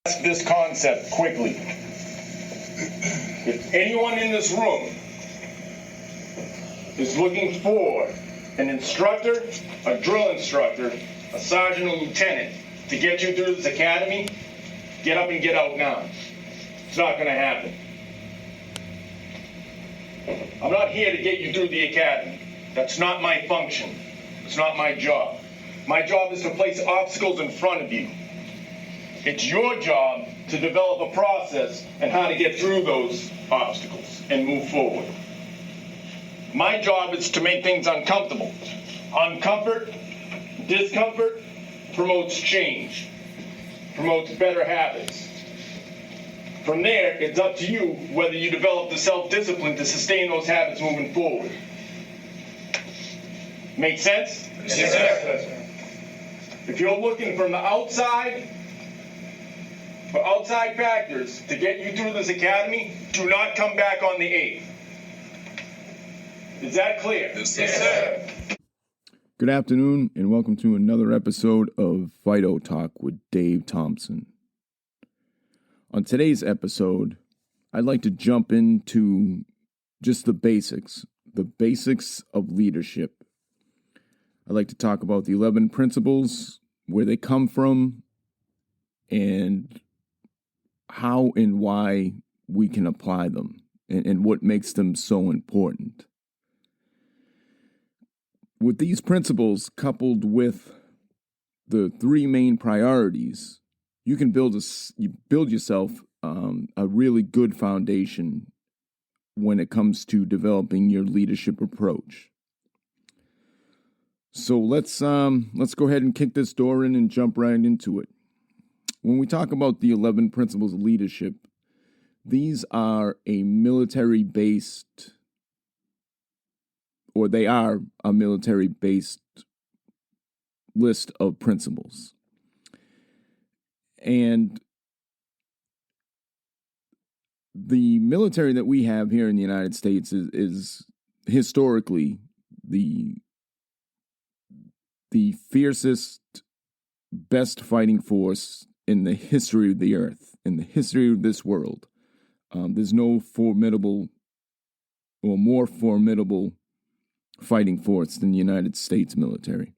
This concept quickly. If anyone in this room is looking for an instructor, a drill instructor, a sergeant or lieutenant to get you through this academy, get up and get out now. It's not going to happen. I'm not here to get you through the academy. That's not my function. It's not my job. My job is to place obstacles in front of you. It's your job to develop a process and how to get through those obstacles and move forward. My job is to make things uncomfortable. Discomfort promotes change, promotes better habits. From there, it's up to you whether you develop the self-discipline to sustain those habits moving forward. Make sense? Yes, sir. If you're looking from the outside, for outside factors to get you through this academy, do not come back on the 8th. Is that clear? Yes, sir. Good afternoon, and welcome to another episode of Phyto Talk with Dave Thompson. On today's episode, I'd like to jump into just the basics of leadership. I'd like to talk about the 11 principles, where they come from, and how and why we can apply them, and what makes them so important. With these principles coupled with the three main priorities, you can build yourself a really good foundation when it comes to developing your leadership approach. So let's go ahead and kick this door in and jump right into it. When we talk about the 11 principles of leadership, these are a military-based list of principles. And the military that we have here in the United States is historically the fiercest, best fighting force in the history of the earth, in the history of this world. There's no formidable or more formidable fighting force than the United States military.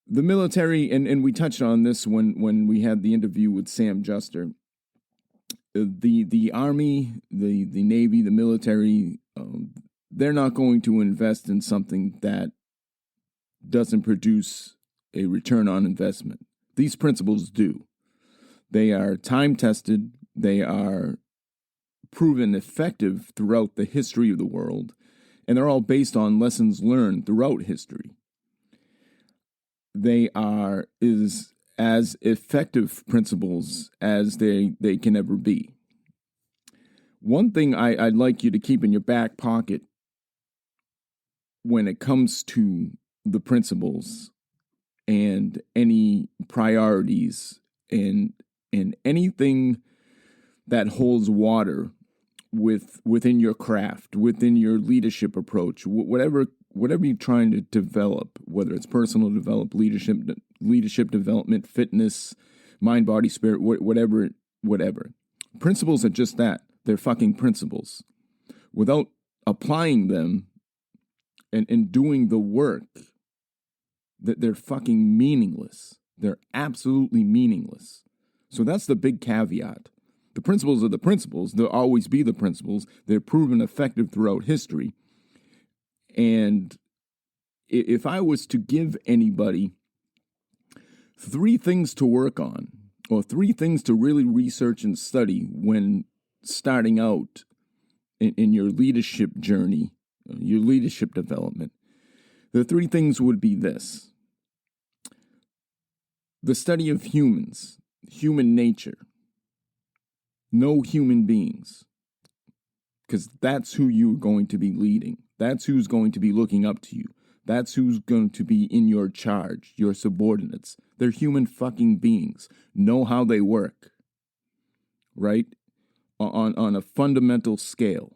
The military, and we touched on this when we had the interview with Sam Juster, the Army, the Navy, the military, they're not going to invest in something that doesn't produce a return on investment. These principles do. They are time-tested. They are proven effective throughout the history of the world, and they're all based on lessons learned throughout history. They are as effective principles as they can ever be. One thing I'd like you to keep in your back pocket when it comes to the principles and any priorities and anything that holds water within your craft, within your leadership approach, whatever you're trying to develop, whether it's personal development, leadership development, fitness, mind, body, spirit, whatever. Principles are just that. They're fucking principles. Without applying them and doing the work, that they're fucking meaningless. They're absolutely meaningless. So that's the big caveat. The principles are the principles. They'll always be the principles. They're proven effective throughout history. And if I was to give anybody 3 things to work on, or 3 things to really research and study when starting out in your leadership journey, your leadership development, the 3 things would be this: the study of humans, human nature. Know human beings, because that's who you're going to be leading. That's who's going to be looking up to you. That's who's going to be in your charge, your subordinates. They're human fucking beings. Know how they work, right? On a fundamental scale.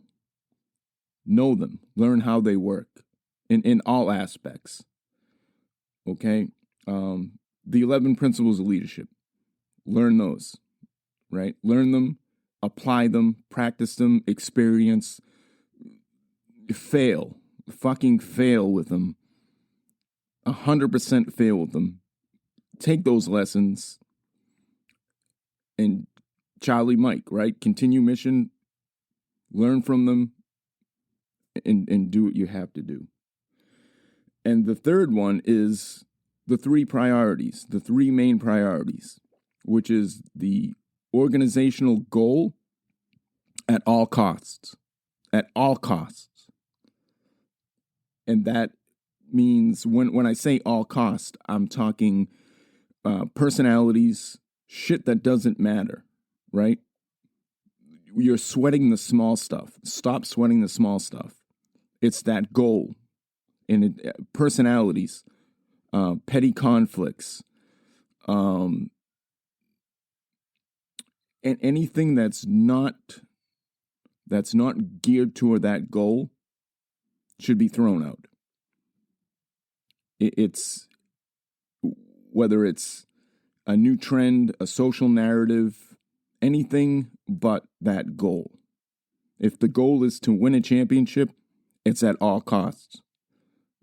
Know them. Learn how they work in all aspects. Okay? The 11 principles of leadership. learn those, right? Learn them, apply them, practice them, experience, fucking fail with them, 100% fail with them. Take those lessons and Charlie Mike, right? Continue mission, learn from them, and do what you have to do. And the third one is the three main priorities, which is the organizational goal at all costs. And that means when I say all cost, I'm talking personalities, shit that doesn't matter, right? You're sweating the small stuff. Stop sweating the small stuff. It's that goal. And personalities, petty conflicts, and anything that's not geared toward that goal should be thrown out. It's whether it's a new trend, a social narrative, anything but that goal. If the goal is to win a championship, it's at all costs,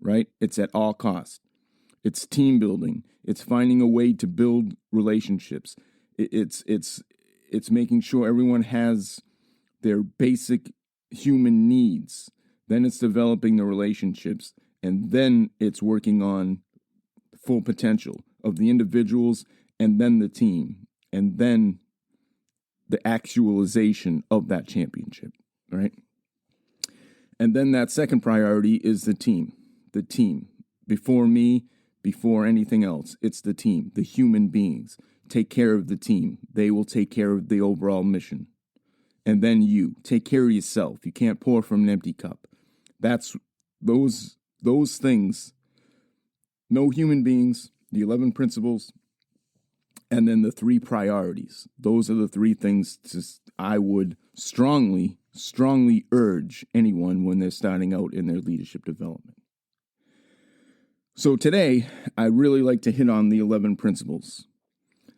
right? It's at all costs. It's team building. It's finding a way to build relationships. It's making sure everyone has their basic human needs. Then it's developing the relationships. And then it's working on full potential of the individuals and then the team. And then the actualization of that championship, right? And then that second priority is the team. The team. Before me, before anything else, it's the team, the human beings. Take care of the team. They will take care of the overall mission. And then you. Take care of yourself. You can't pour from an empty cup. That's those things. No human beings, the 11 principles, and then the three priorities. Those are the three things I would strongly urge anyone when they're starting out in their leadership development. So today, I really like to hit on the 11 principles.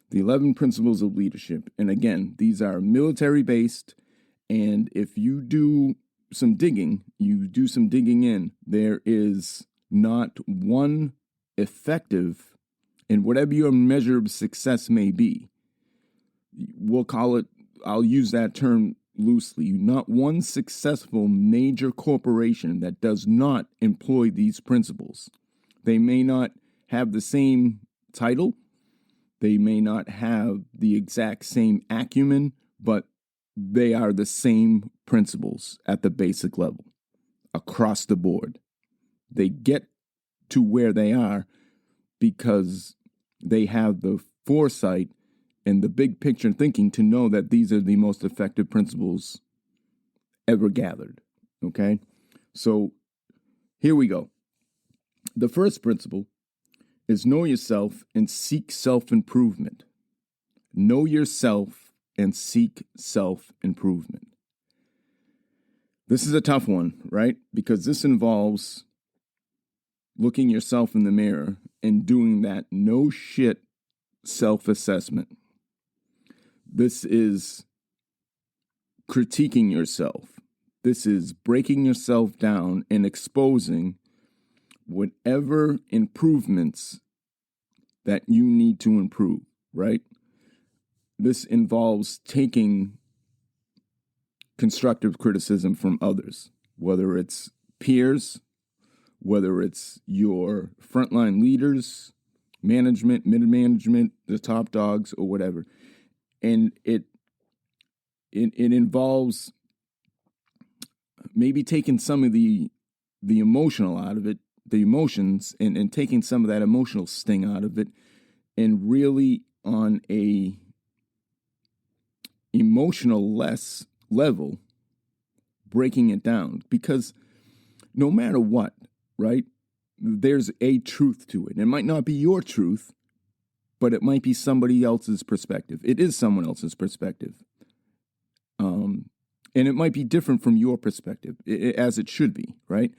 The 11 principles of leadership. And again, these are military-based, and if you do some digging in, there is not one effective, and whatever your measure of success may be, I'll use that term loosely, not one successful major corporation that does not employ these principles. They may not have the same title, they may not have the exact same acumen, but they are the same principles at the basic level, across the board. They get to where they are because they have the foresight and the big picture thinking to know that these are the most effective principles ever gathered. Okay? So here we go. The first principle is know yourself and seek self-improvement. Know yourself and seek self-improvement. This is a tough one, right? Because this involves looking yourself in the mirror and doing that no shit self-assessment. This is critiquing yourself. This is breaking yourself down and exposing whatever improvements that you need to improve, right? This involves taking constructive criticism from others, whether it's peers, whether it's your frontline leaders, management, mid-management, the top dogs, or whatever. And it involves maybe taking some of the emotional out of it, the emotions, and taking some of that emotional sting out of it, and really on a emotional less level, breaking it down. Because no matter what, right, there's a truth to it. It might not be your truth, but it might be somebody else's perspective. It is someone else's perspective. And it might be different from your perspective, as it should be, right?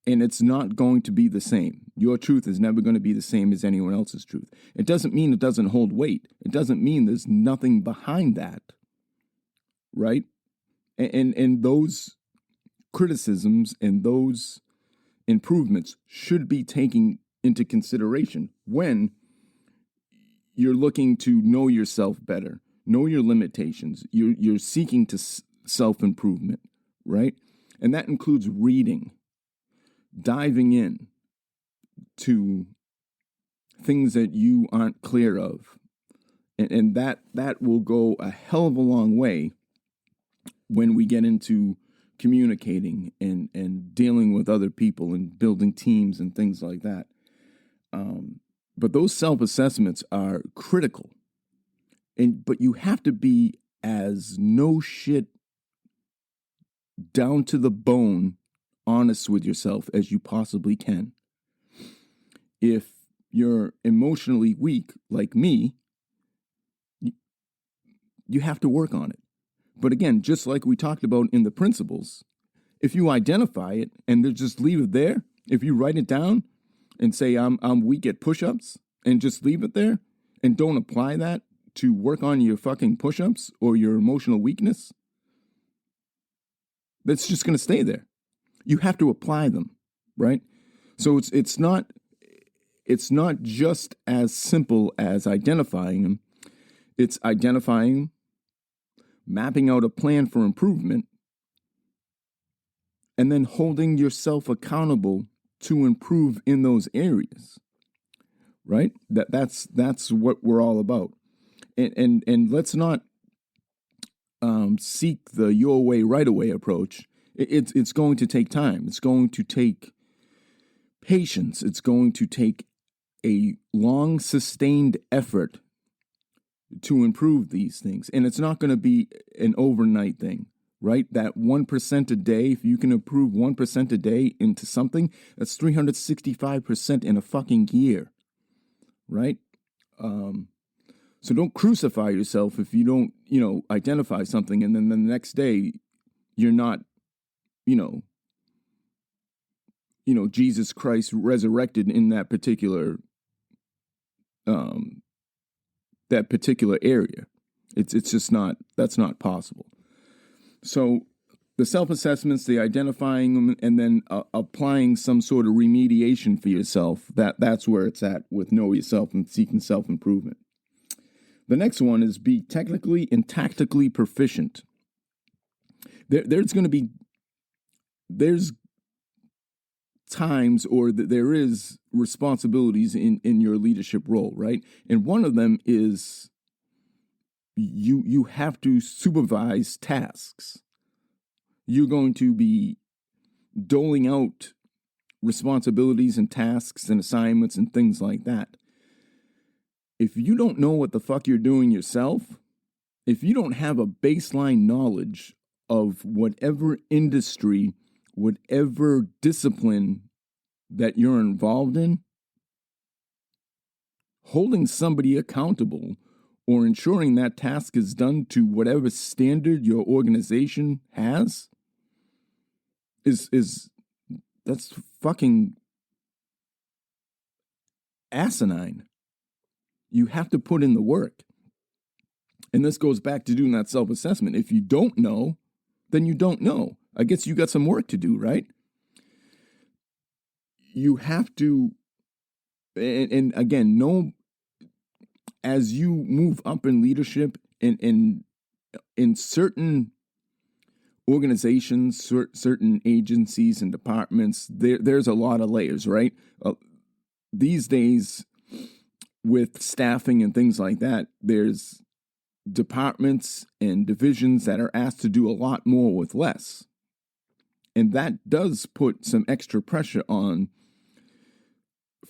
And it's not going to be the same. Your truth is never going to be the same as anyone else's truth. It doesn't mean it doesn't hold weight. It doesn't mean there's nothing behind that, right? And those criticisms and those improvements should be taken into consideration when you're looking to know yourself better, know your limitations. You're seeking to self-improvement, right? And that includes reading, diving in to things that you aren't clear of. And that will go a hell of a long way when we get into communicating and dealing with other people and building teams and things like that. But those self-assessments are critical. But you have to be as no shit, down to the bone, honest with yourself as you possibly can. If you're emotionally weak like me, you have to work on it. But again, just like we talked about in the principles, if you identify it and just leave it there, if you write it down and say I'm weak at push-ups and just leave it there and don't apply that to work on your fucking push-ups or your emotional weakness, that's just going to stay there. You have to apply them, right? So it's not just as simple as identifying them. It's identifying, mapping out a plan for improvement, and then holding yourself accountable to improve in those areas, right? That's what we're all about. And let's not seek the your way, right away approach. It's going to take time. It's going to take patience. It's going to take a long, sustained effort to improve these things. And it's not going to be an overnight thing, right? That 1% a day, if you can improve 1% a day into something, that's 365% in a fucking year, right? So don't crucify yourself if you don't, identify something and then the next day you're not, Jesus Christ resurrected in that particular area. It's just not, that's not possible. So the self-assessments, the identifying them, and then applying some sort of remediation for yourself, that's where it's at with know yourself and seeking self-improvement. The next one is be technically and tactically proficient. There's times, or there is responsibilities in your leadership role, right? And one of them is you have to supervise tasks. You're going to be doling out responsibilities and tasks and assignments and things like that. If you don't know what the fuck you're doing yourself, if you don't have a baseline knowledge of whatever industry, whatever discipline that you're involved in, holding somebody accountable or ensuring that task is done to whatever standard your organization has that's fucking asinine. You have to put in the work. And this goes back to doing that self-assessment. If you don't know, then you don't know. I guess you got some work to do, right? You have to, and again, know as you move up in leadership in certain organizations, certain agencies and departments, there's a lot of layers, right? These days, with staffing and things like that, there's departments and divisions that are asked to do a lot more with less. And that does put some extra pressure on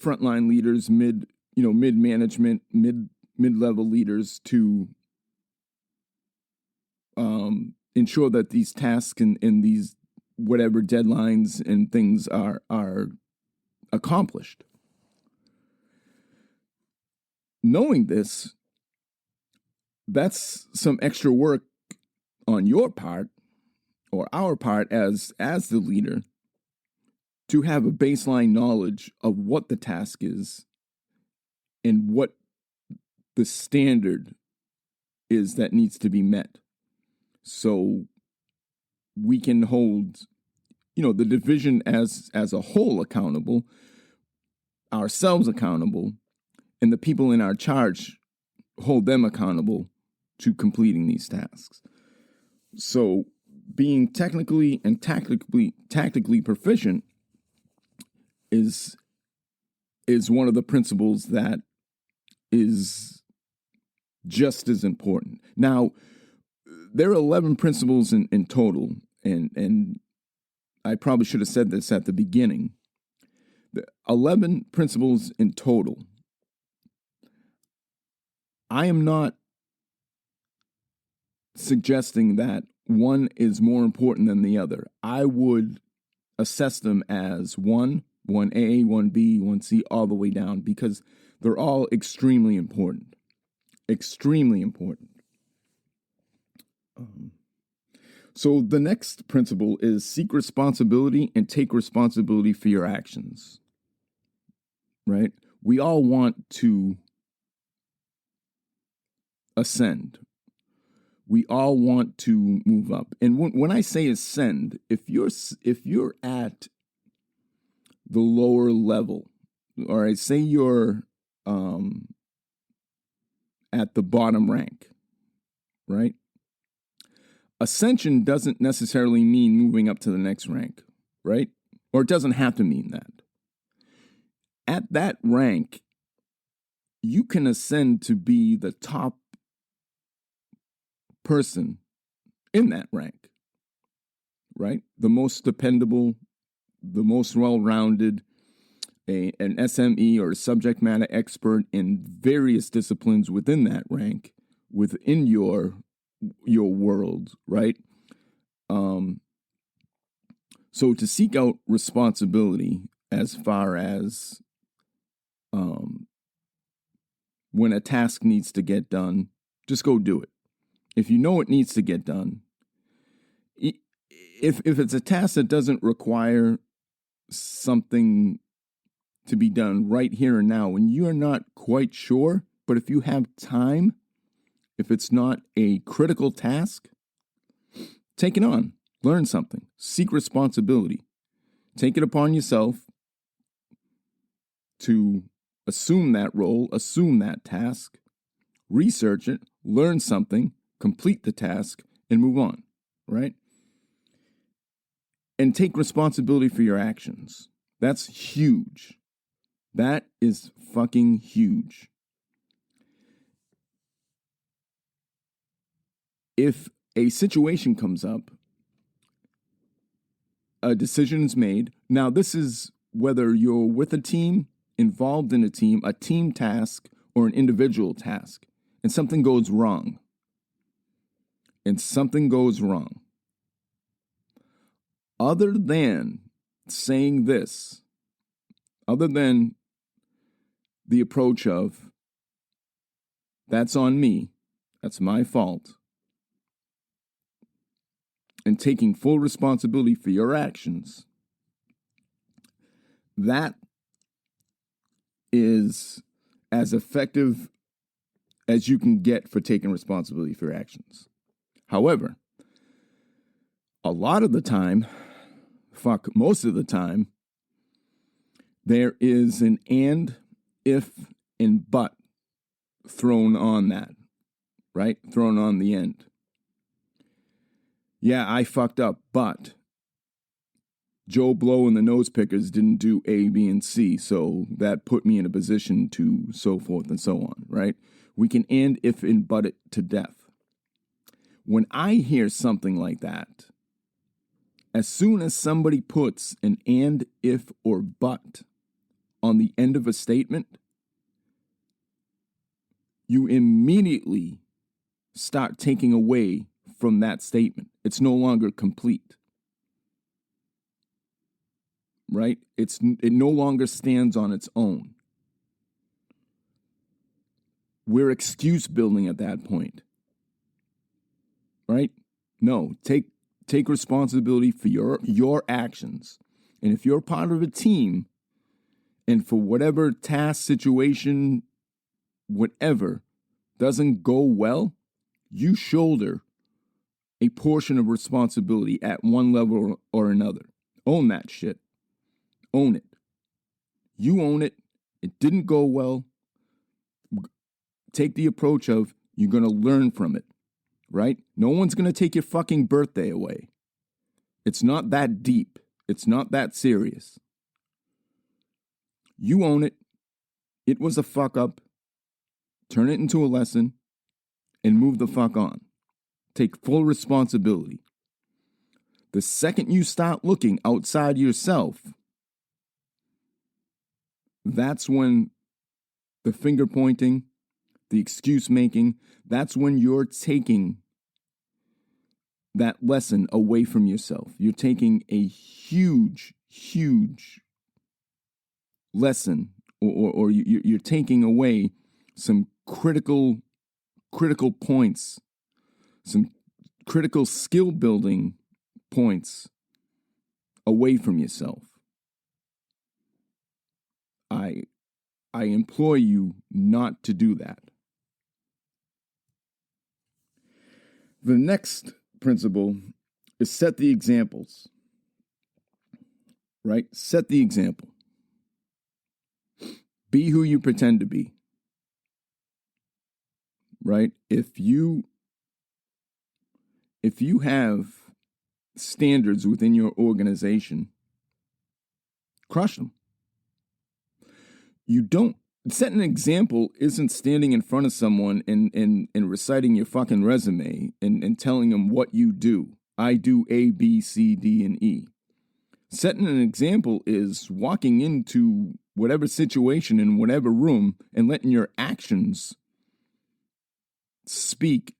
frontline leaders, mid-management, mid-level leaders to ensure that these tasks and these whatever deadlines and things are accomplished. Knowing this, that's some extra work on your part or our part as the leader to have a baseline knowledge of what the task is and what the standard is that needs to be met. So we can hold, the division as a whole accountable, ourselves accountable, and the people in our charge hold them accountable to completing these tasks. So being technically and tactically proficient is one of the principles that is just as important. Now, there are 11 principles in total, and I probably should have said this at the beginning. The 11 principles in total. I am not suggesting that one is more important than the other. I would assess them as 1A, 1B, 1C, all the way down, because they're all extremely important. Extremely important. So the next principle is seek responsibility and take responsibility for your actions. Right? We all want to ascend. We all want to move up. And when I say ascend, if you're at the lower level, or I say you're at the bottom rank, right? Ascension doesn't necessarily mean moving up to the next rank, right? Or it doesn't have to mean that. At that rank, you can ascend to be the top person in that rank, right? The most dependable, the most well-rounded, an SME or a subject matter expert in various disciplines within that rank, within your world, right? So to seek out responsibility as far as when a task needs to get done, just go do it. If you know it needs to get done, if it's a task that doesn't require something to be done right here and now, and you are not quite sure, but if you have time, if it's not a critical task, take it on. Learn something. Seek responsibility. Take it upon yourself to assume that role, assume that task, research it, learn something, complete the task, and move on, right? And take responsibility for your actions. That's huge. That is fucking huge. If a situation comes up, a decision is made. Now, this is whether you're with a team, involved in a team task, or an individual task, and something goes wrong. Other than saying this, other than the approach of, that's on me, that's my fault, and taking full responsibility for your actions, that is as effective as you can get for taking responsibility for your actions. However, a lot of the time, most of the time, there is an and, if, and but thrown on that, right? Thrown on the end. Yeah, I fucked up, but Joe Blow and the Nose Pickers didn't do A, B, and C, so that put me in a position to so forth and so on, right? We can and, if, and but it to death. When I hear something like that, as soon as somebody puts an and, if, or but on the end of a statement, you immediately start taking away from that statement. It's no longer complete. Right? It no longer stands on its own. We're excuse building at that point. Right? No, take responsibility for your actions. And if you're part of a team, and for whatever task, situation, whatever doesn't go well, you shoulder a portion of responsibility at one level or another. Own that shit. Own it. You own it. It didn't go well. Take the approach of you're going to learn from it, right? No one's going to take your fucking birthday away. It's not that deep. It's not that serious. You own it. It was a fuck up. Turn it into a lesson and move the fuck on. Take full responsibility. The second you start looking outside yourself, that's when the finger pointing, the excuse making, that's when you're taking that lesson away from yourself. You're taking a huge, huge lesson, or you're taking away some critical points, some critical skill building points away from yourself. I implore you not to do that. The next principle is set the examples. Right? Set the example. Be who you pretend to be. Right? If you have standards within your organization, crush them. You don't set an example isn't standing in front of someone and reciting your fucking resume and telling them what you do. I do A, B, C, D, and E. Setting an example is walking into whatever situation in whatever room and letting your actions speak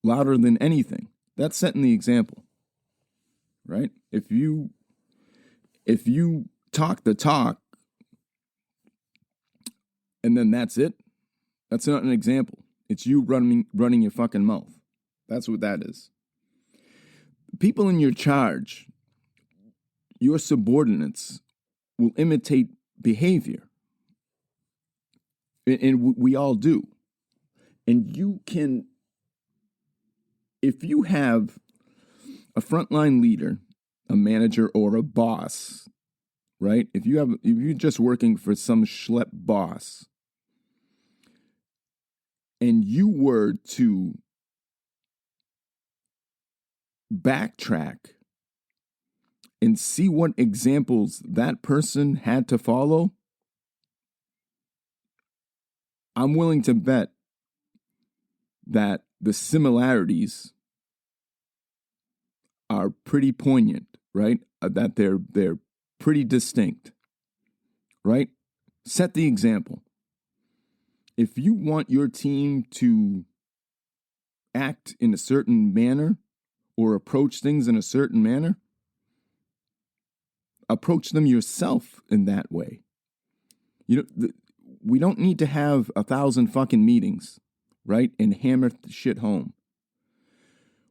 louder than anything. That's setting the example. Right? If you talk the talk and then that's it, that's not an example. It's you running your fucking mouth. That's what that is. People in your charge, your subordinates, will imitate behavior. And we all do. And you can, if you have a frontline leader, a manager, or a boss, right? If you're just working for some schlep boss, and you were to backtrack and see what examples that person had to follow, I'm willing to bet that the similarities are pretty poignant, right? That they're pretty distinct, right? Set the example. If you want your team to act in a certain manner or approach things in a certain manner, approach them yourself in that way. We don't need to have 1,000 fucking meetings, right? And hammer shit home.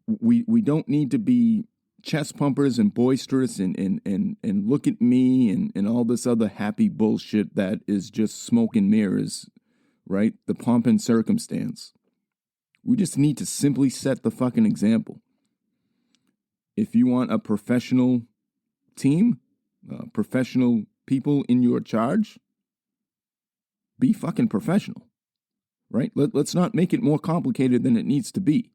We don't need to be chest pumpers and boisterous and look at me and all this other happy bullshit that is just smoke and mirrors, right? The pomp and circumstance. We just need to simply set the fucking example. If you want a professional team, professional people in your charge, be fucking professional, right? Let's not make it more complicated than it needs to be.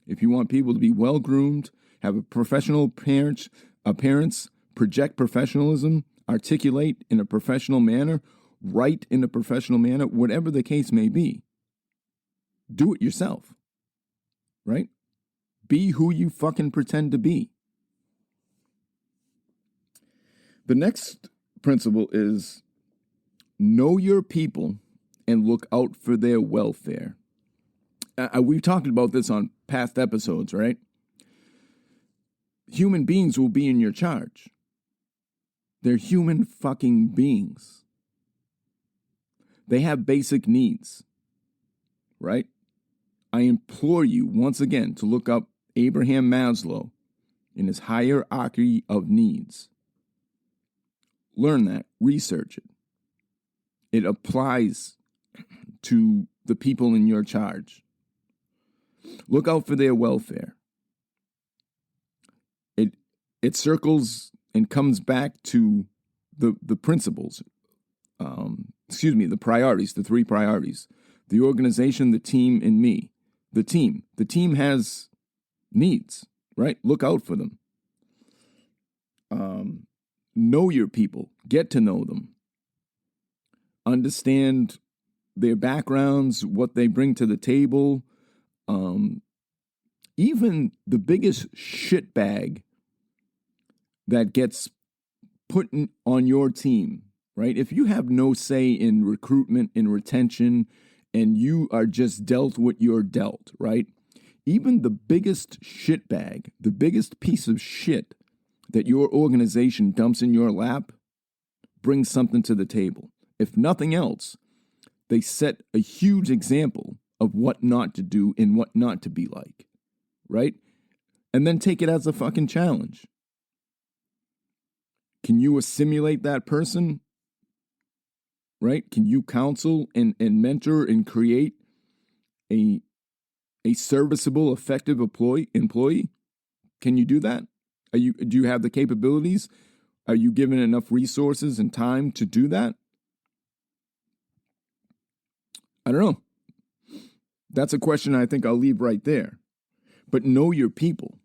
If you want people to be well-groomed, have a professional appearance, project professionalism, articulate in a professional manner, write in a professional manner, whatever the case may be, do it yourself, right? Be who you fucking pretend to be. The next principle is know your people and look out for their welfare. We've talked about this on past episodes, right? Human beings will be in your charge. They're human fucking beings. They have basic needs, right? I implore you once again to look up Abraham Maslow in his hierarchy of needs. learn that, research it. It applies to the people in your charge. Look out for their welfare. It circles and comes back to the principles. The priorities, the three priorities. The organization, the team, and me. The team. The team has needs, right? Look out for them. Know your people. Get to know them. Understand their backgrounds, what they bring to the table. Even the biggest shitbag that gets put on your team, right? If you have no say in recruitment, in retention, and you are just dealt what you're dealt, right? Even the biggest shitbag, the biggest piece of shit that your organization dumps in your lap brings something to the table. If nothing else, they set a huge example of what not to do and what not to be like, right? And then take it as a fucking challenge. Can you assimilate that person? Right? Can you counsel and mentor and create a serviceable, effective employee? Can you do that? Do you have the capabilities? Are you given enough resources and time to do that? I don't know. That's a question I think I'll leave right there. But know your people.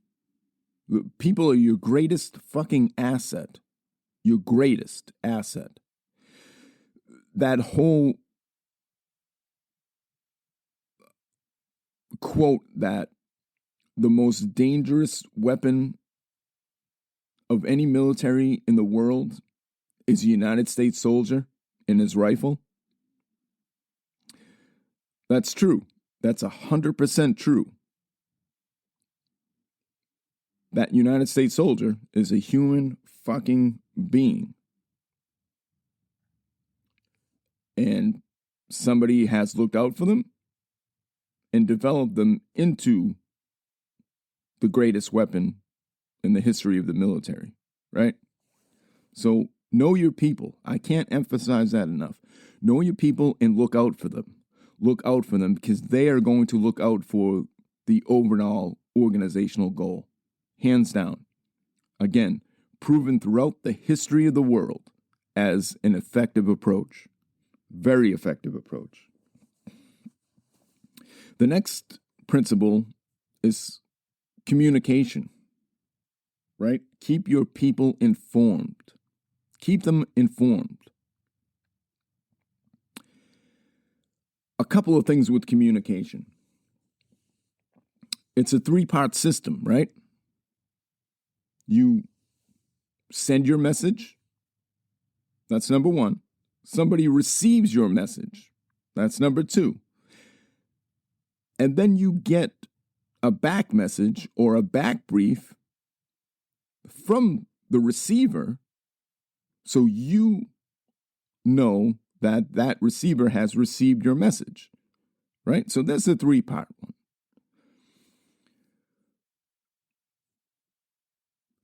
People are your greatest fucking asset. Your greatest asset. That whole quote that the most dangerous weapon of any military in the world is a United States soldier and his rifle. That's true. That's 100% true. That United States soldier is a human fucking being. And somebody has looked out for them and developed them into the greatest weapon in the history of the military, right? So know your people. I can't emphasize that enough. Know your people and look out for them. Look out for them because they are going to look out for the overall organizational goal. Hands down. Again, proven throughout the history of the world as an effective approach. Very effective approach. The next principle is communication, right? Keep your people informed. Keep them informed. A couple of things with communication. It's a 3-part system, right? You send your message. That's number 1. Somebody receives your message. That's number 2. And then you get a back message or a back brief from the receiver so you know that that receiver has received your message, right? So that's a 3-part one.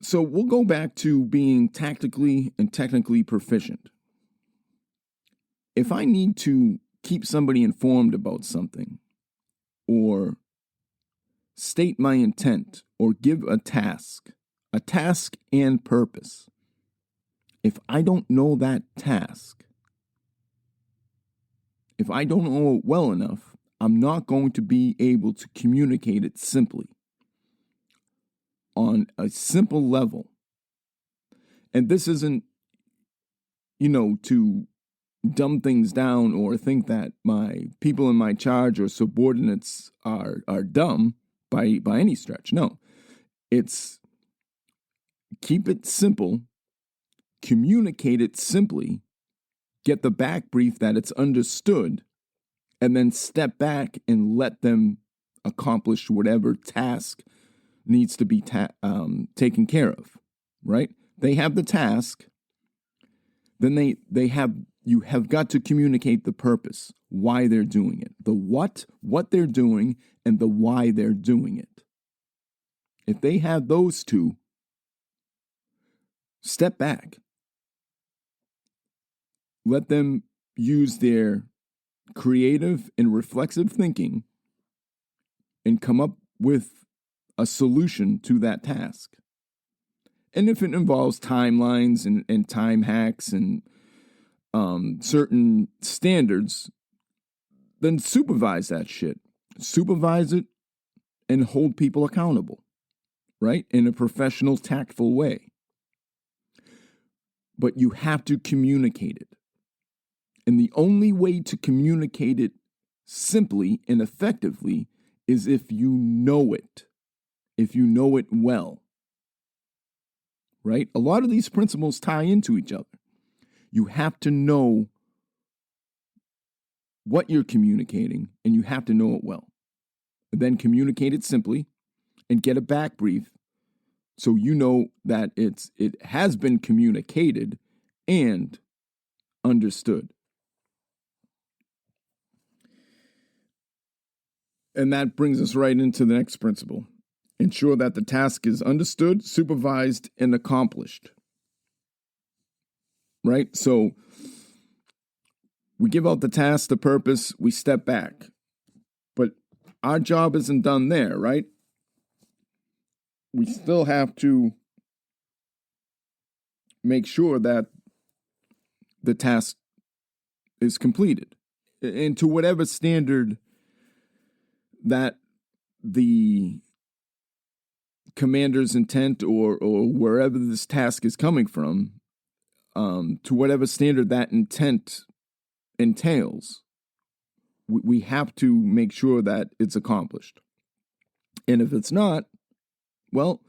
So we'll go back to being tactically and technically proficient. If I need to keep somebody informed about something or state my intent or give a task and purpose, if I don't know that task, if I don't know it well enough, I'm not going to be able to communicate it simply on a simple level. And this isn't, to dumb things down or think that my people in my charge or subordinates are dumb by any stretch. No, it's keep it simple, communicate it simply, get the back brief that it's understood, and then step back and let them accomplish whatever task needs to be taken care of, right? They have the task, then you have got to communicate the purpose, why they're doing it, the what they're doing, and the why they're doing it. If they have those two, step back. let them use their creative and reflexive thinking and come up with a solution to that task. And if it involves timelines and time hacks and certain standards, then supervise that shit. Supervise it and hold people accountable, right? In a professional, tactful way. But you have to communicate it. And the only way to communicate it simply and effectively is if you know it, if you know it well, right? A lot of these principles tie into each other. You have to know what you're communicating, and you have to know it well. And then communicate it simply and get a back brief so you know that it has been communicated and understood. And that brings us right into the next principle. Ensure that the task is understood, supervised, and accomplished. Right? So we give out the task, the purpose, we step back. But our job isn't done there, right? We still have to make sure that the task is completed. And to whatever standard that the commander's intent or wherever this task is coming from, to whatever standard that intent entails, we have to make sure that it's accomplished. And if it's not, well,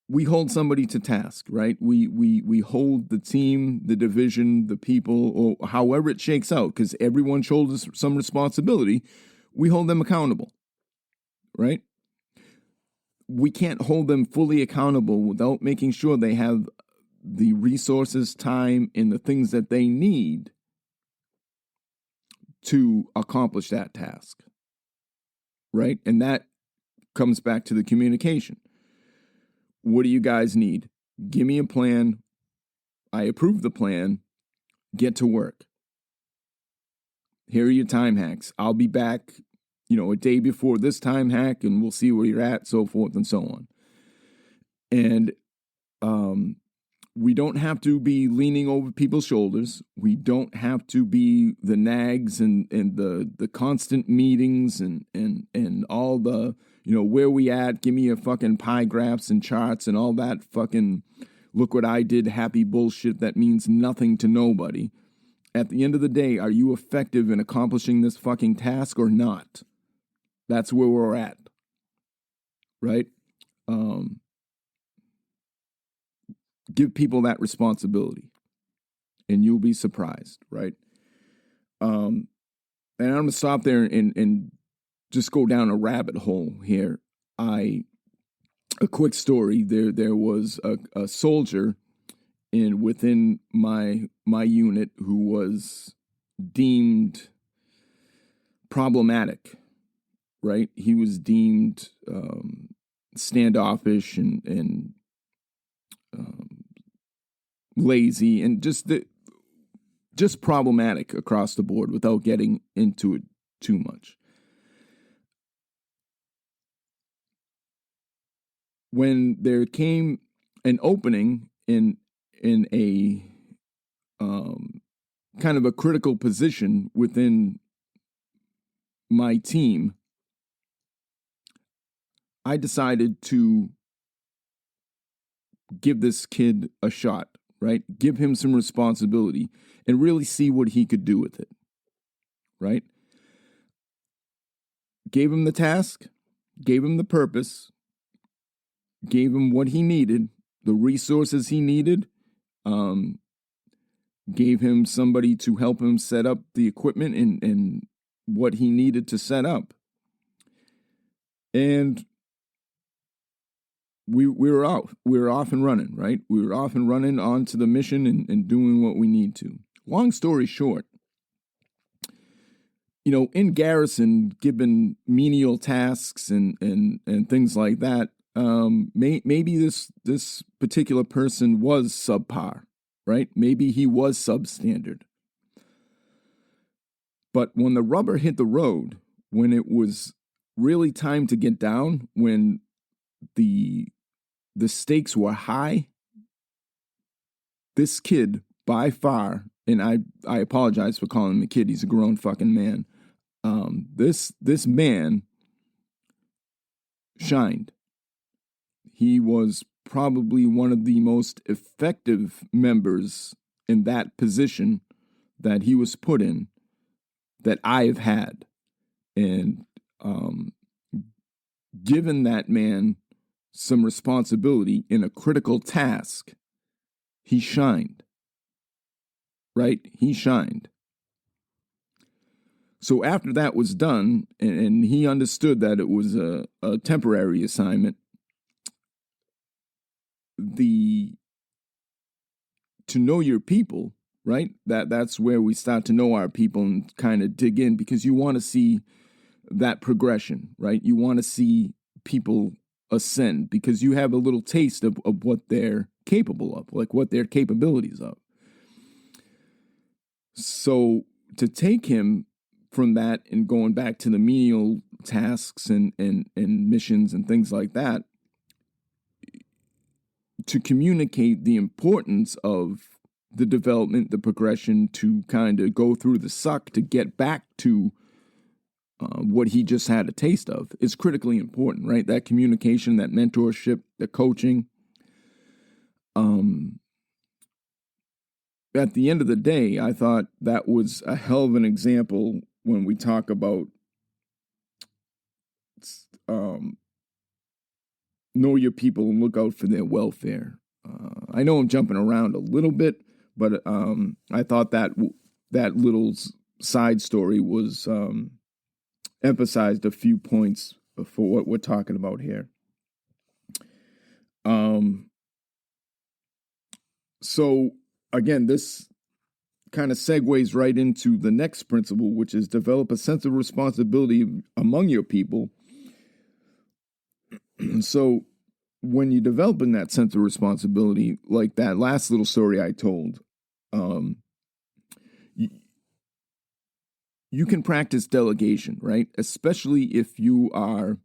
we hold somebody to task, right? We hold the team, the division, the people, or however it shakes out, because everyone shoulders some responsibility. We hold them accountable, right? We can't hold them fully accountable without making sure they have the resources, time, and the things that they need to accomplish that task, right? And that comes back to the communication. What do you guys need? Give me a plan. I approve the plan. Get to work. Here are your time hacks. I'll be back, a day before this time hack, and we'll see where you're at, so forth and so on. And we don't have to be leaning over people's shoulders. We don't have to be the nags and the constant meetings and all the, where we at, give me your fucking pie graphs and charts and all that fucking look what I did happy bullshit that means nothing to nobody. At the end of the day, are you effective in accomplishing this fucking task or not? That's where we're at, right? Give people that responsibility, and you'll be surprised, right? And I'm going to stop there and just go down a rabbit hole here. A quick story. There was a soldier within my unit who was deemed problematic, right? He was deemed standoffish and lazy and just problematic across the board without getting into it too much. When there came an opening in a kind of a critical position within my team, I decided to give this kid a shot, right? Give him some responsibility and really see what he could do with it, right? Gave him the task, gave him the purpose, gave him what he needed, the resources he needed, gave him somebody to help him set up the equipment and what he needed to set up. And we were out. We were off and running, right? We were off and running onto the mission and doing what we need to. Long story short, in garrison, given menial tasks and things like that, maybe this particular person was subpar, right? Maybe he was substandard. But when the rubber hit the road, when it was really time to get down, when the stakes were high, this kid, by far, and I apologize for calling him a kid, he's a grown fucking man. This man shined. He was probably one of the most effective members in that position that he was put in that I've had. And given that man some responsibility in a critical task, he shined. Right? He shined. So after that was done, and he understood that it was a temporary assignment, to know your people, right? That's where we start to know our people and kind of dig in, because you want to see that progression, right? You want to see people ascend because you have a little taste of what they're capable of, like what their capabilities of. So to take him from that and going back to the menial tasks and missions and things like that, to communicate the importance of the development, the progression, to kind of go through the suck to get back to what he just had a taste of is critically important, right? That communication, that mentorship, the coaching. At the end of the day, I thought that was a hell of an example when we talk about know your people and look out for their welfare. I know I'm jumping around a little bit, but I thought that little side story was emphasized a few points for what we're talking about here. So again, this kind of segues right into the next principle, which is develop a sense of responsibility among your people. So when you develop in that sense of responsibility, like that last little story I told, you can practice delegation, right? Especially if you are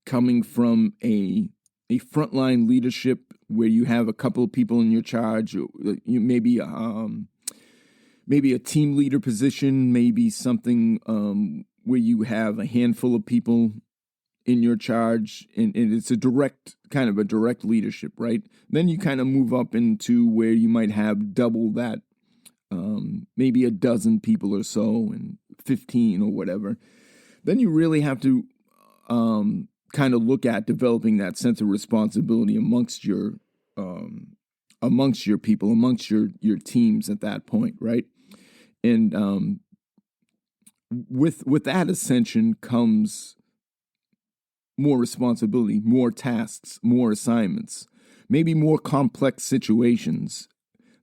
coming from a frontline leadership where you have a couple of people in your charge. You maybe a team leader position, maybe something where you have a handful of people in your charge, and it's a direct leadership, right? Then you kind of move up into where you might have double that, maybe a dozen people or so, and 15 or whatever. Then you really have to kind of look at developing that sense of responsibility amongst your people, amongst your teams at that point, right? And with that ascension comes more responsibility, more tasks, more assignments, maybe more complex situations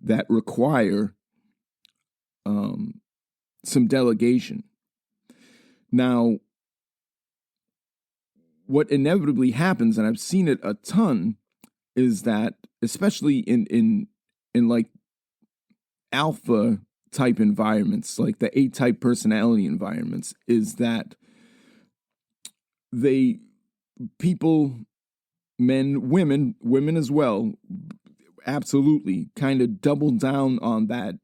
that require some delegation. Now, what inevitably happens, and I've seen it a ton, is that especially in like alpha type environments, like the A-type personality environments, is that people, men, women as well, absolutely kind of double down on that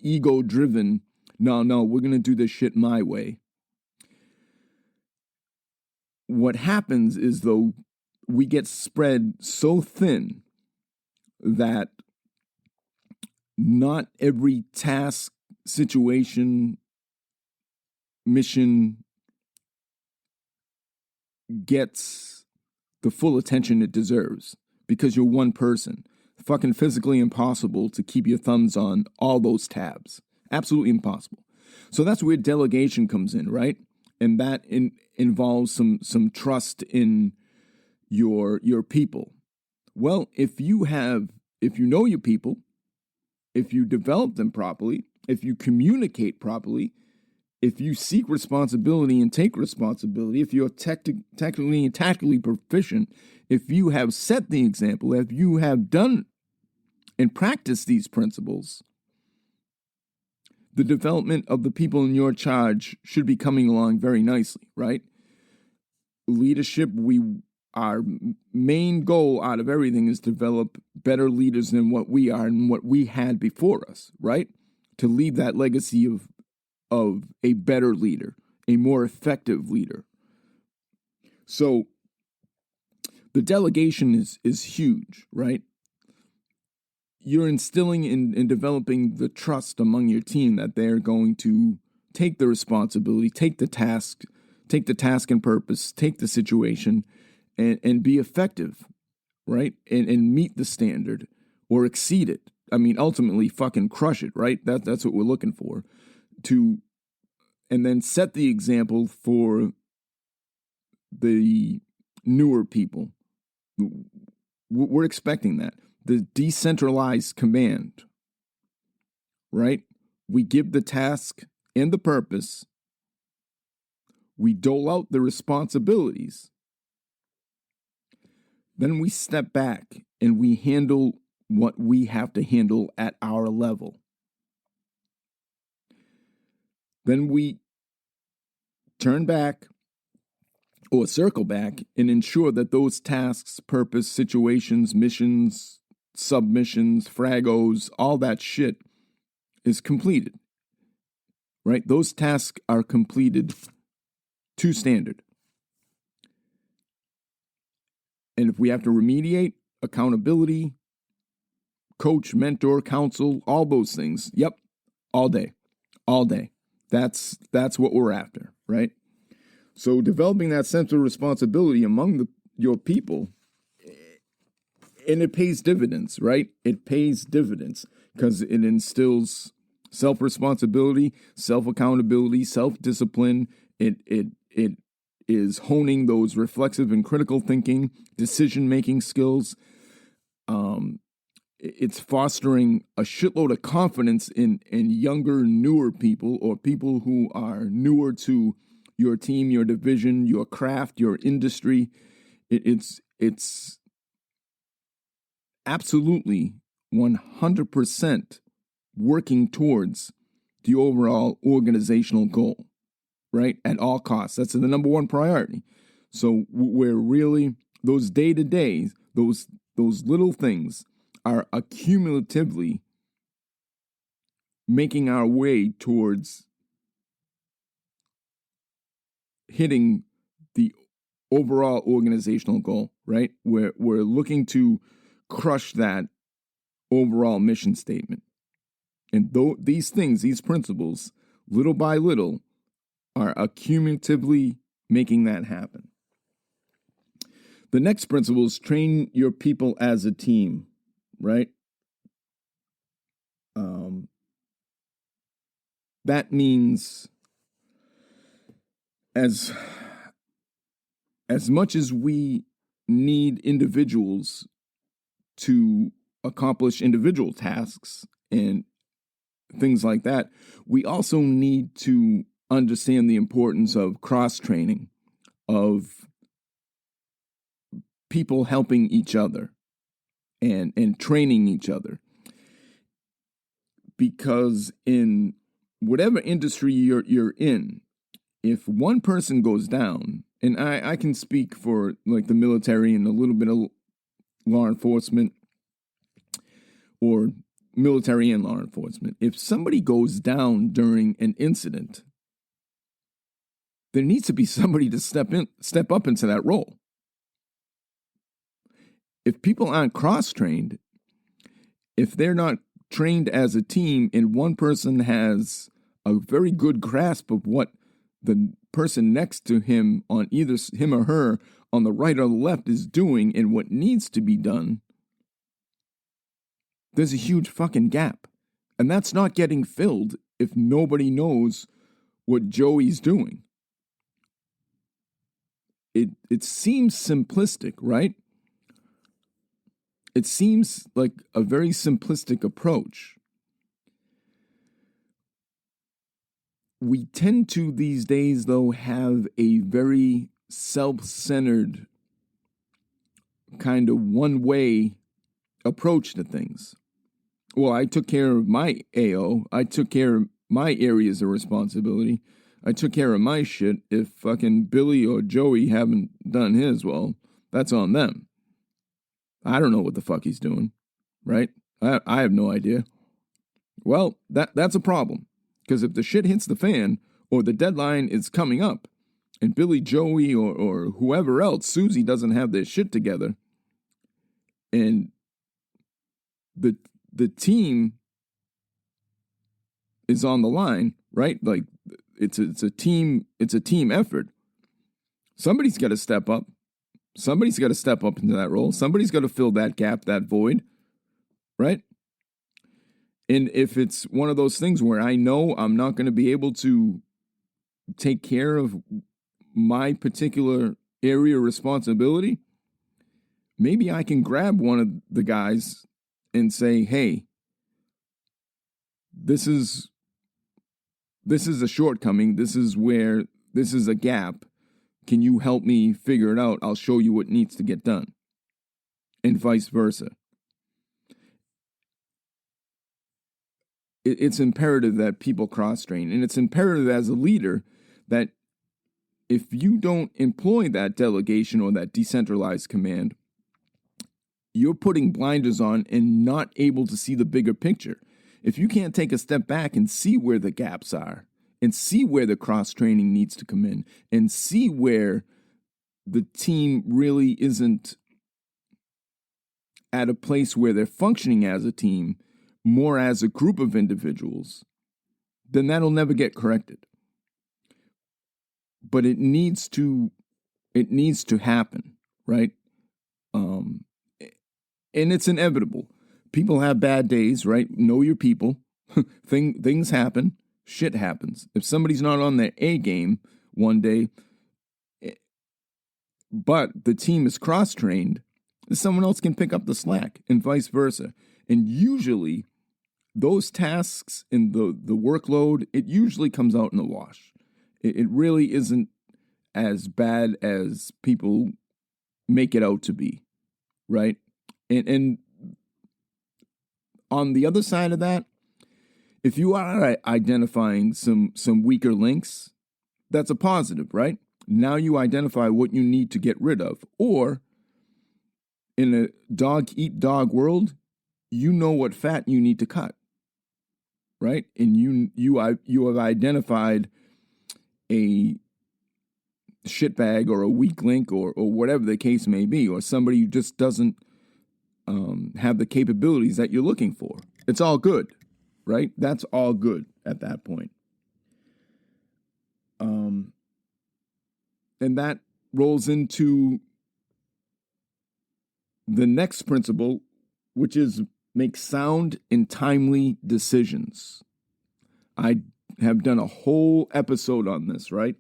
ego-driven, no, we're going to do this shit my way. What happens is, though, we get spread so thin that not every task, situation, mission gets the full attention it deserves because you're one person. Fucking physically impossible to keep your thumbs on all those tabs. Absolutely impossible. So that's where delegation comes in, right? And that involves some trust in your people. Well, if you know your people, if you develop them properly, if you communicate properly, if you seek responsibility and take responsibility, if you're technically and tactically proficient, if you have set the example, if you have done and practice these principles, the development of the people in your charge should be coming along very nicely, right? Leadership, our main goal out of everything is to develop better leaders than what we are and what we had before us, right? To leave that legacy of a better leader, a more effective leader. So the delegation is huge, right? You're instilling and developing the trust among your team that they're going to take the responsibility, take the task and purpose, take the situation, and be effective, right? And meet the standard or exceed it. I mean, ultimately, fucking crush it, right? That's what we're looking for. And then set the example for the newer people. We're expecting that. The decentralized command, right? We give the task and the purpose. We dole out the responsibilities. Then we step back and we handle what we have to handle at our level. Then we turn back or circle back and ensure that those tasks, purpose, situations, missions, submissions, fragos, all that shit is completed, right? Those tasks are completed to standard. And if we have to remediate, accountability, coach, mentor, counsel, all those things, yep, all day. That's what we're after, right? So developing that sense of responsibility among your people, and it pays dividends, right? It pays dividends because it instills self-responsibility, self-accountability, self-discipline. It is honing those reflexive and critical thinking, decision-making skills. It's fostering a shitload of confidence in younger, newer people or people who are newer to your team, your division, your craft, your industry. It's absolutely 100% working towards the overall organizational goal, right? At all costs. That's the number one priority. So we're really, those day-to-day, those little things are accumulatively making our way towards hitting the overall organizational goal, right? We're looking to crush that overall mission statement. And these things, these principles, little by little, are accumulatively making that happen. The next principle is train your people as a team, right? That means as much as we need individuals to accomplish individual tasks and things like that, we also need to understand the importance of cross-training, of people helping each other and training each other. Because in whatever industry you're in, if one person goes down, and I can speak for like the military and a little bit of law enforcement or military and law enforcement, if somebody goes down during an incident, there needs to be somebody to step up into that role. If people aren't cross-trained, if they're not trained as a team and one person has a very good grasp of what the person next to him, on either him or her, on the right or the left, is doing and what needs to be done, there's a huge fucking gap. And that's not getting filled if nobody knows what Joey's doing. It seems simplistic, right? It seems like a very simplistic approach. We tend to, these days, though, have a very self-centered kind of one-way approach to things. Well, I took care of my AO. I took care of my areas of responsibility. I took care of my shit. If fucking Billy or Joey haven't done his, well, that's on them. I don't know what the fuck he's doing, right? I have no idea. Well, that's a problem. Because if the shit hits the fan, or the deadline is coming up, and Billy, Joey, or whoever else, Susie doesn't have their shit together, and the team is on the line, right? Like it's a team effort. Somebody's got to step up. Somebody's got to step up into that role. Somebody's got to fill that gap, that void, right? And if it's one of those things where I know I'm not going to be able to take care of my particular area of responsibility, maybe I can grab one of the guys and say, hey, this is a shortcoming. This is a gap. Can you help me figure it out? I'll show you what needs to get done. And vice versa. It's imperative that people cross-train. And it's imperative as a leader that if you don't employ that delegation or that decentralized command, you're putting blinders on and not able to see the bigger picture. If you can't take a step back and see where the gaps are, and see where the cross-training needs to come in, and see where the team really isn't at a place where they're functioning as a team, more as a group of individuals, then that'll never get corrected. But it needs to happen, right? And it's inevitable. People have bad days, right? Know your people. Things happen. Shit happens. If somebody's not on their A game one day, but the team is cross-trained, someone else can pick up the slack and vice versa. And usually those tasks and the workload, it usually comes out in the wash. It really isn't as bad as people make it out to be, right? And on the other side of that, if you are identifying some weaker links, that's a positive, right? Now you identify what you need to get rid of. Or in a dog-eat-dog world, you know what fat you need to cut, right? And you have identified a shitbag or a weak link or whatever the case may be, or somebody who just doesn't have the capabilities that you're looking for. It's all good, right? That's all good at that point. And that rolls into the next principle, which is make sound and timely decisions. I have done a whole episode on this, right?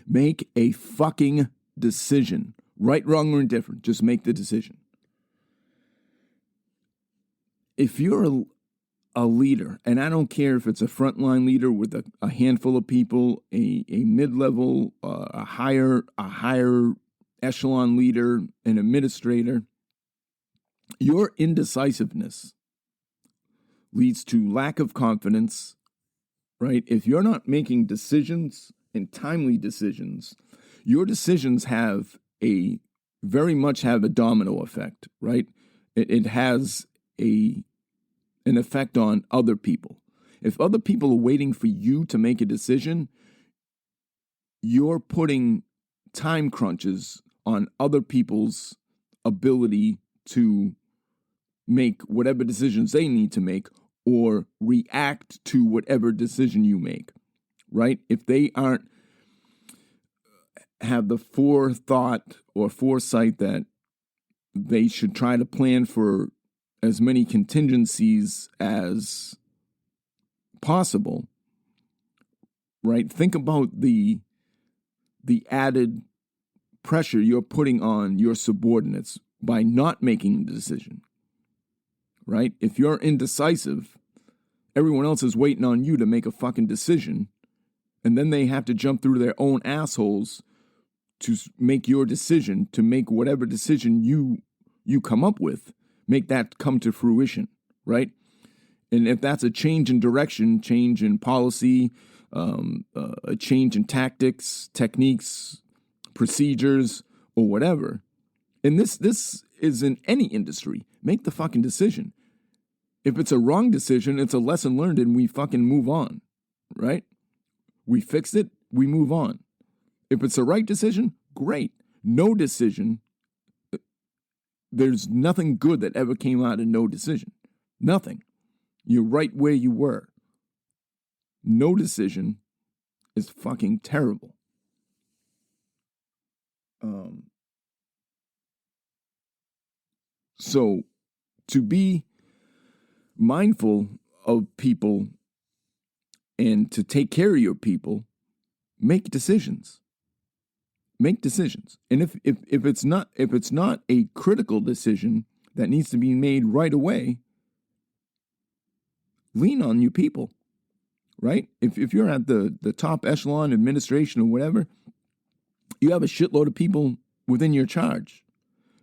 Make a fucking decision. Right, wrong, or indifferent. Just make the decision. If you're a leader, and I don't care if it's a frontline leader with a handful of people, a mid-level, a higher echelon leader, an administrator, your indecisiveness leads to lack of confidence, right? If you're not making decisions and timely decisions, your decisions very much have a domino effect, right? It has an effect on other people. If other people are waiting for you to make a decision, you're putting time crunches on other people's ability to make whatever decisions they need to make or react to whatever decision you make, right? If they have the forethought or foresight that they should try to plan for as many contingencies as possible, right? Think about the added pressure you're putting on your subordinates by not making the decision, right? If you're indecisive, everyone else is waiting on you to make a fucking decision, and then they have to jump through their own assholes to make your decision, to make whatever decision you come up with, make that come to fruition, right? And if that's a change in direction, change in policy, a change in tactics, techniques, procedures, or whatever, and this is in any industry, make the fucking decision. If it's a wrong decision, it's a lesson learned and we fucking move on, right? We fix it, we move on. If it's the right decision, great. No decision, there's nothing good that ever came out of no decision. Nothing. You're right where you were. No decision is fucking terrible. So to be mindful of people and to take care of your people, make decisions. Make decisions. And if it's not a critical decision that needs to be made right away, lean on your people. Right? If you're at the top echelon administration or whatever, you have a shitload of people within your charge.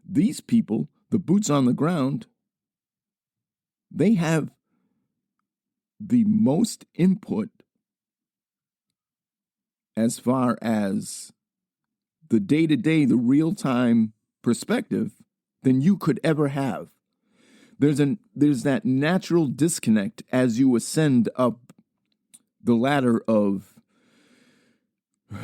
These people, the boots on the ground, they have the most input as far as the day-to-day, the real-time perspective than you could ever have. There's that natural disconnect as you ascend up the ladder of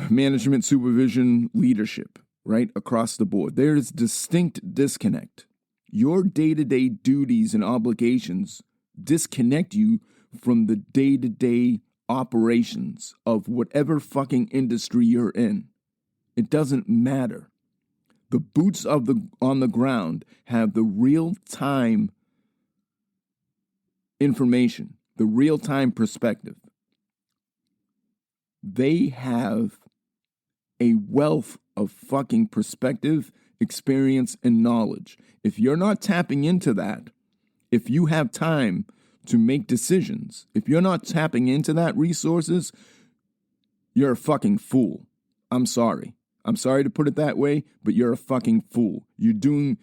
management, supervision, leadership, right? Across the board. There is distinct disconnect. Your day-to-day duties and obligations disconnect you from the day-to-day operations of whatever fucking industry you're in. It doesn't matter. The boots on the ground have the real-time information, the real-time perspective. They have a wealth of fucking perspective, experience, and knowledge. If you're not tapping into that, if you have time to make decisions, if you're not tapping into that resources, you're a fucking fool. I'm sorry. I'm sorry to put it that way, but you're a fucking fool. You're doing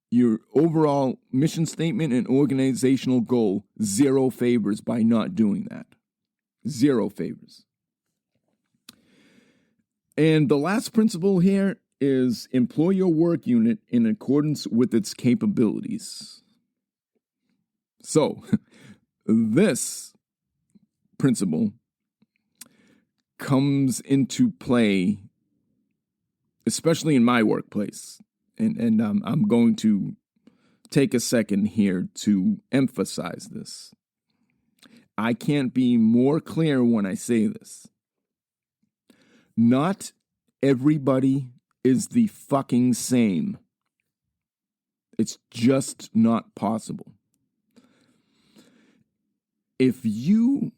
your overall mission statement and organizational goal zero favors by not doing that. Zero favors. And the last principle here is employ your work unit in accordance with its capabilities. So, this principle comes into play, especially in my workplace. And I'm going to take a second here to emphasize this. I can't be more clear when I say this. Not everybody is the fucking same. It's just not possible. If you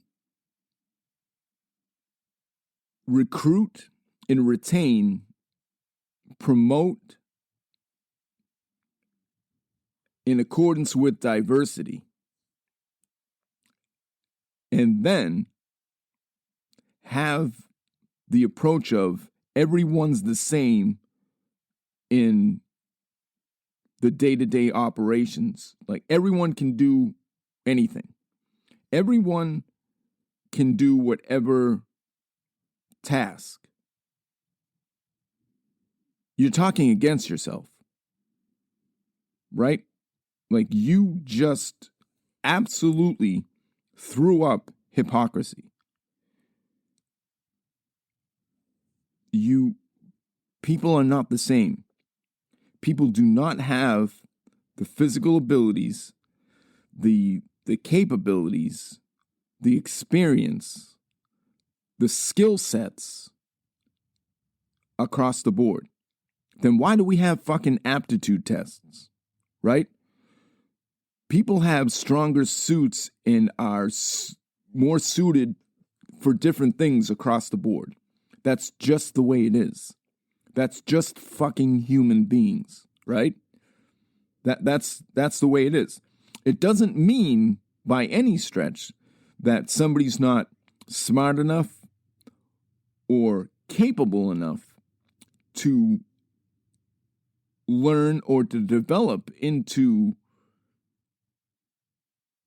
recruit and retain, promote in accordance with diversity, and then have the approach of everyone's the same in the day-to-day operations. Like everyone can do anything. Everyone can do whatever task. You're talking against yourself, right? Like you just absolutely threw up hypocrisy. People are not the same. People do not have the physical abilities, the capabilities, the experience, the skill sets across the board. Then why do we have fucking aptitude tests, right? People have stronger suits and are more suited for different things across the board. That's just the way it is. That's just fucking human beings, right? That's the way it is. It doesn't mean by any stretch that somebody's not smart enough or capable enough to learn or to develop into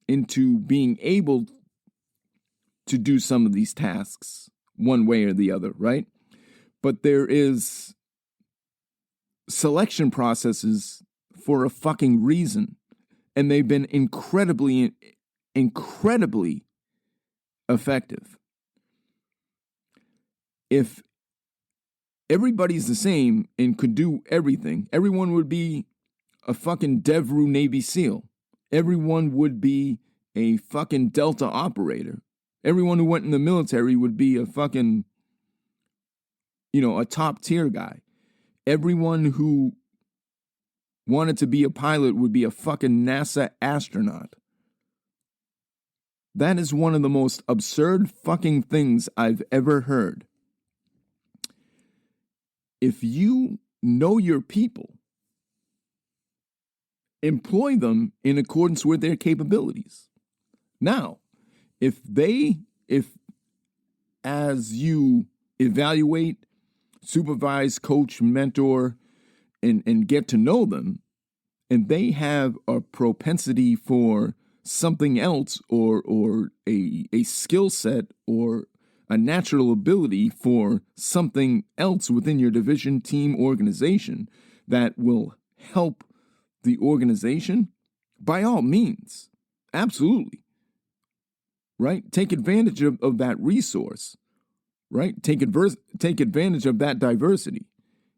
into being able to do some of these tasks one way or the other, right? But there is selection processes for a fucking reason. And they've been incredibly effective. If everybody's the same and could do everything, everyone would be a fucking Devru Navy SEAL. Everyone would be a fucking Delta operator. Everyone who went in the military would be a fucking, a top tier guy. Everyone who wanted to be a pilot would be a fucking NASA astronaut. That is one of the most absurd fucking things I've ever heard. If you know your people, employ them in accordance with their capabilities. Now, if as you evaluate, supervise, coach, mentor, and get to know them, and they have a propensity for something else or a skill set or a natural ability for something else within your division, team, organization that will help the organization, by all means, absolutely, right? Take advantage of that resource, right? Take advantage of that diversity.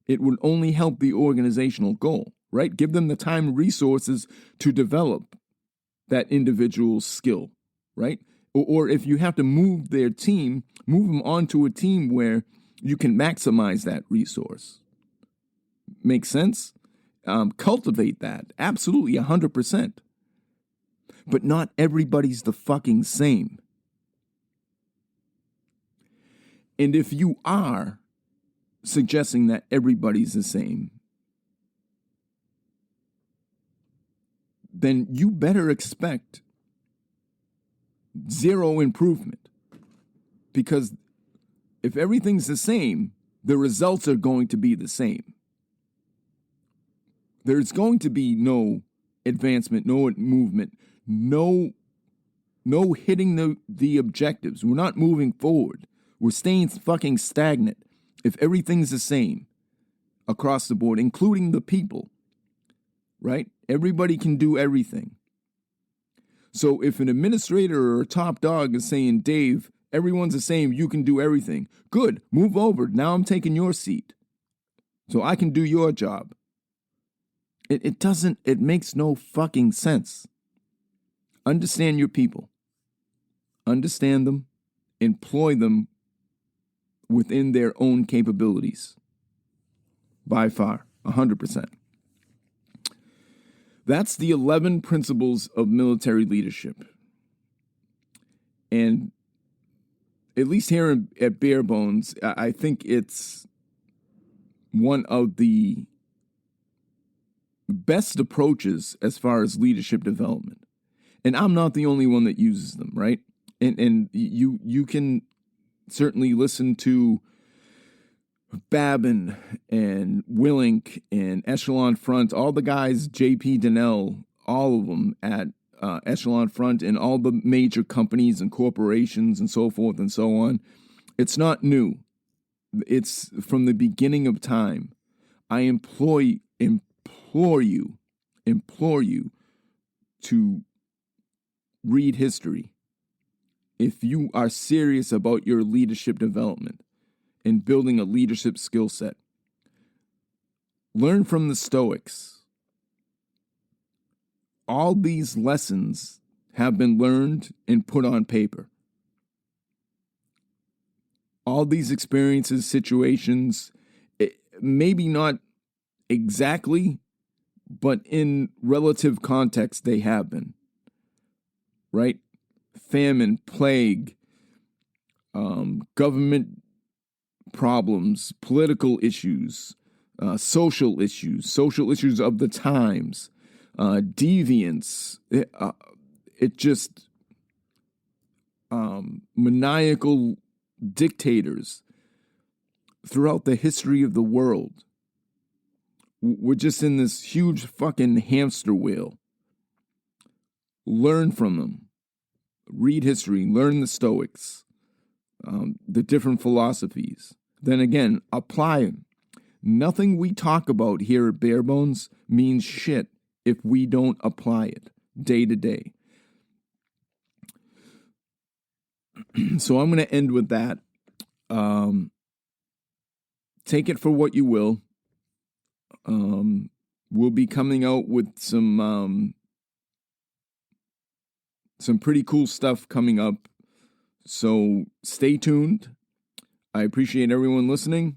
It would only help the organizational goal, right? Give them the time and resources to develop that individual's skill, right? Or if you have to move their team, move them onto a team where you can maximize that resource. Make sense? Cultivate that. Absolutely, 100%. But not everybody's the fucking same. And if you are suggesting that everybody's the same, then you better expect zero improvement. Because if everything's the same, the results are going to be the same. There's going to be no advancement, no movement, no hitting the objectives. We're not moving forward. We're staying fucking stagnant if everything's the same across the board, including the people, right? Everybody can do everything. So if an administrator or a top dog is saying, Dave, everyone's the same, you can do everything. Good, move over. Now I'm taking your seat so I can do your job. It makes no fucking sense. Understand your people. Understand them. Employ them within their own capabilities. By far, 100%. That's the 11 principles of military leadership. And at least here at Bare Bones, I think it's one of the best approaches as far as leadership development. And I'm not the only one that uses them, right? And you can certainly listen to Babin and Willink and Echelon Front, all the guys, JP Donnell, all of them at Echelon Front and all the major companies and corporations and so forth and so on. It's not new. It's from the beginning of time. I implore you to read history if you are serious about your leadership development and building a leadership skill set. Learn from the Stoics. All these lessons have been learned and put on paper. All these experiences, situations, maybe not exactly, but in relative context, they have been. Right? Famine, plague, government problems, political issues, social issues of the times, deviance, maniacal dictators throughout the history of the world. We're just in this huge fucking hamster wheel. learn from them. Read history, learn the Stoics, the different philosophies. Then again, apply them. Nothing we talk about here at Bare Bones means shit if we don't apply it day to day. So I'm going to end with that. Take it for what you will. We'll be coming out with some pretty cool stuff coming up. So stay tuned. I appreciate everyone listening,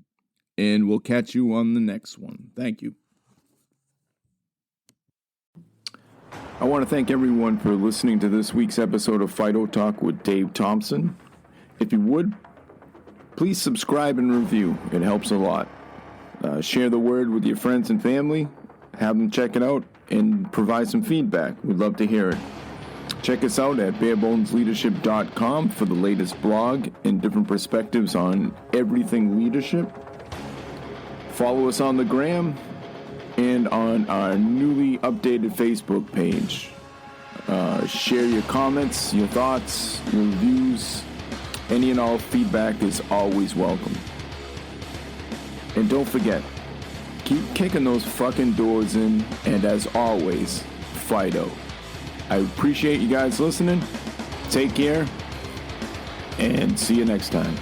and we'll catch you on the next one. Thank you. I want to thank everyone for listening to this week's episode of Fido Talk with Dave Thompson. If you would, please subscribe and review. It helps a lot. Share the word with your friends and family. Have them check it out and provide some feedback. We'd love to hear it. Check us out at barebonesleadership.com for the latest blog and different perspectives on everything leadership. Follow us on the gram and on our newly updated Facebook page. Share your comments, your thoughts, your reviews. Any and all feedback is always welcome. And don't forget, keep kicking those fucking doors in, and as always, Fido. I appreciate you guys listening. Take care, and see you next time.